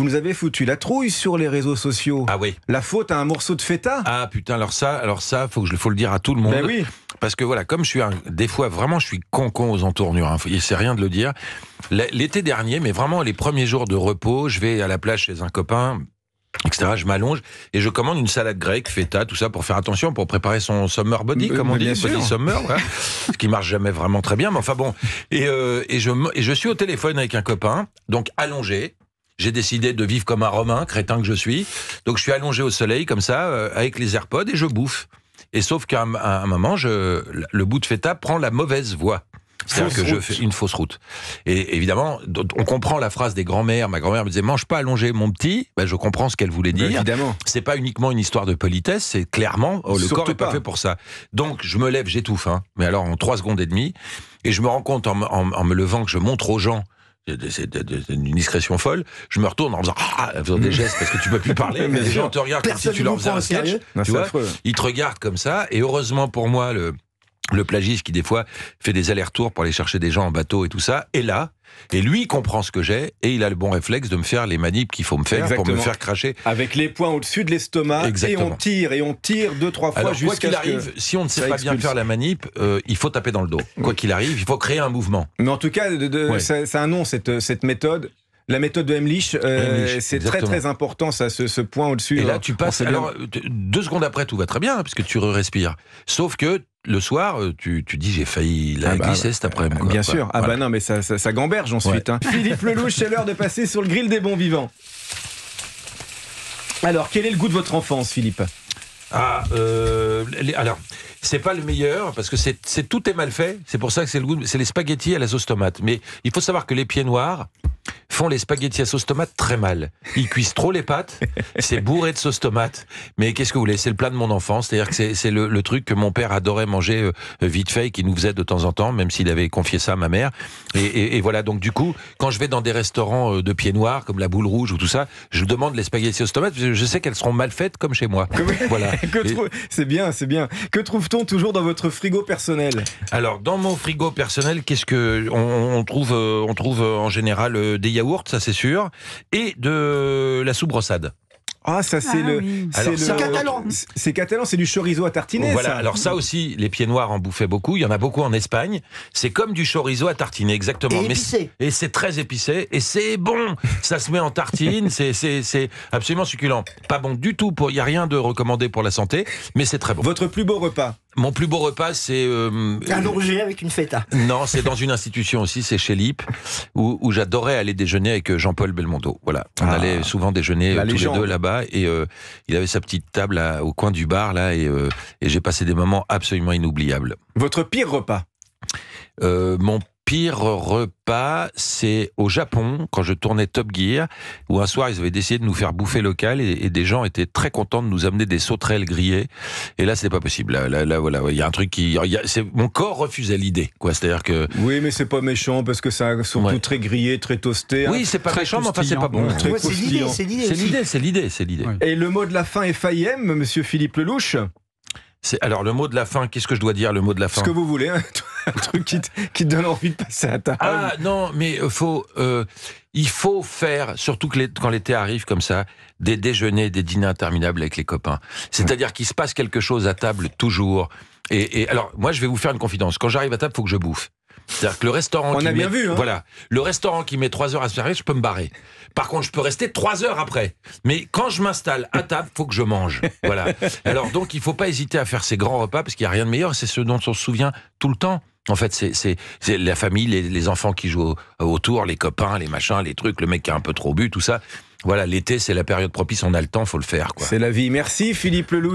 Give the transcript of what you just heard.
vous nous avez foutu la trouille sur les réseaux sociaux. Ah oui. La faute à un morceau de feta. Ah putain, alors ça, faut le dire à tout le monde. Ben oui. Parce que voilà, comme je suis des fois vraiment, je suis con aux entournures. Hein, c'est rien de le dire. L'été dernier, mais vraiment les premiers jours de repos, je vais à la plage chez un copain, etc. Je m'allonge et je commande une salade grecque, feta, tout ça pour faire attention, pour préparer son summer body, comme on dit, body summer, voilà, ce qui marche jamais vraiment très bien, mais enfin bon. Et je suis au téléphone avec un copain, donc allongé. J'ai décidé de vivre comme un Romain, crétin que je suis. Donc je suis allongé au soleil comme ça, avec les AirPods et je bouffe. Et sauf qu'à un moment, le bout de feta prend la mauvaise voie. C'est-à-dire que je fais une fausse route. Et évidemment, on comprend la phrase des grands-mères. Ma grand-mère me disait « mange pas allongé, mon petit ». Ben, je comprends ce qu'elle voulait dire. Évidemment. C'est pas uniquement une histoire de politesse, c'est clairement, le corps n'est pas fait pour ça. Donc, je me lève, j'étouffe, hein, mais alors en 3 secondes et demie, et je me rends compte en me levant que je montre aux gens, c'est une discrétion folle, je me retourne en faisant des gestes parce que tu peux plus parler, mais les gens te regardent comme si tu leur faisais un sketch, tu vois, ils te regardent comme ça, et heureusement pour moi, le plagiste qui des fois fait des allers-retours pour aller chercher des gens en bateau et tout ça, est là, et lui il comprend ce que j'ai, et il a le bon réflexe de me faire les manips qu'il faut me faire pour me faire cracher. Avec les poings au-dessus de l'estomac, et on tire 2-3 fois. Alors, quoi qu'il arrive, si on ne sait pas bien faire la manip, il faut taper dans le dos. Quoi qu'il arrive, il faut créer un mouvement. Mais en tout cas, c'est un nom, cette méthode. La méthode de Heimlich, c'est très important, ça, ce point au-dessus. Et là, tu passes. Alors, 2 secondes après, tout va très bien, parce que tu respires. Sauf que le soir, tu dis j'ai failli la glisser cet après-midi. Bien sûr. Ah voilà. Bah non, mais ça gamberge ensuite. Ouais. Hein. Philippe Lelouch, c'est l'heure de passer sur le grill des bons vivants. Alors, quel est le goût de votre enfance, Philippe ? Alors, c'est pas le meilleur parce que tout est mal fait. C'est pour ça que c'est les spaghettis à la sauce tomate. Mais il faut savoir que les pieds noirs font les spaghettis à sauce tomate très mal. Ils cuisent trop les pâtes, c'est bourré de sauce tomate. Mais qu'est-ce que vous voulez, c'est le plat de mon enfance. C'est-à-dire que c'est le truc que mon père adorait manger vite fait et qui nous faisait de temps en temps, même s'il avait confié ça à ma mère. Et voilà, donc du coup, quand je vais dans des restaurants de pieds noirs, comme la Boule Rouge ou tout ça, je demande les spaghettis à sauce tomate, parce que je sais qu'elles seront mal faites comme chez moi. Voilà. C'est bien. Que trouve-t-on toujours dans votre frigo personnel ? Alors, dans mon frigo personnel, qu'est-ce que on trouve en général des yaourts, ça c'est sûr, et de la soupe brossade. Ah, ça c'est c'est catalan. C'est catalan, c'est du chorizo à tartiner. Voilà, ça. alors ça aussi, les pieds noirs en bouffaient beaucoup. Il y en a beaucoup en Espagne. C'est comme du chorizo à tartiner, exactement. Et épicé. Et c'est très épicé et c'est bon. Ça se met en tartine, c'est absolument succulent. Pas bon du tout. Il y a rien de recommandé pour la santé, mais c'est très bon. Votre plus beau repas ? Mon plus beau repas, c'est... un orgé avec une feta. Non, c'est dans une institution aussi, c'est chez LIP, où j'adorais aller déjeuner avec Jean-Paul Belmondo. Voilà, on allait souvent déjeuner tous les deux là-bas, et il avait sa petite table au coin du bar, là, et j'ai passé des moments absolument inoubliables. Votre pire repas ? Mon pire repas, c'est au Japon, quand je tournais Top Gear, où un soir, ils avaient décidé de nous faire bouffer local, et des gens étaient très contents de nous amener des sauterelles grillées. Et là, c'était pas possible. Là, voilà, il y a un truc mon corps refusait l'idée, quoi. C'est-à-dire que... Oui, mais c'est pas méchant, parce que c'est surtout très grillé, très toasté. Oui, c'est pas méchant, mais enfin, c'est pas bon. C'est l'idée. Ouais. Et le mot de la fin est FAIM, monsieur Philippe Lelouch ? Alors, le mot de la fin, qu'est-ce que je dois dire, le mot de la fin ? Ce que vous voulez, un truc qui te donne envie de passer à table. Ah non, mais il faut faire, surtout quand l'été arrive comme ça, des déjeuners, des dîners interminables avec les copains. C'est-à-dire qu'il se passe quelque chose à table toujours. Et alors, moi, je vais vous faire une confidence. Quand j'arrive à table, il faut que je bouffe. C'est-à-dire que le restaurant le restaurant qui met 3 heures à se servir, je peux me barrer. Par contre, je peux rester 3 heures après. Mais quand je m'installe à table, faut que je mange. Voilà. Alors donc, il faut pas hésiter à faire ces grands repas parce qu'il y a rien de meilleur. C'est ce dont on se souvient tout le temps. En fait, c'est la famille, les enfants qui jouent autour, les copains, les machins, les trucs, le mec qui a un peu trop bu, tout ça. Voilà, l'été, c'est la période propice. On a le temps, faut le faire, quoi. C'est la vie. Merci Philippe Lelouch.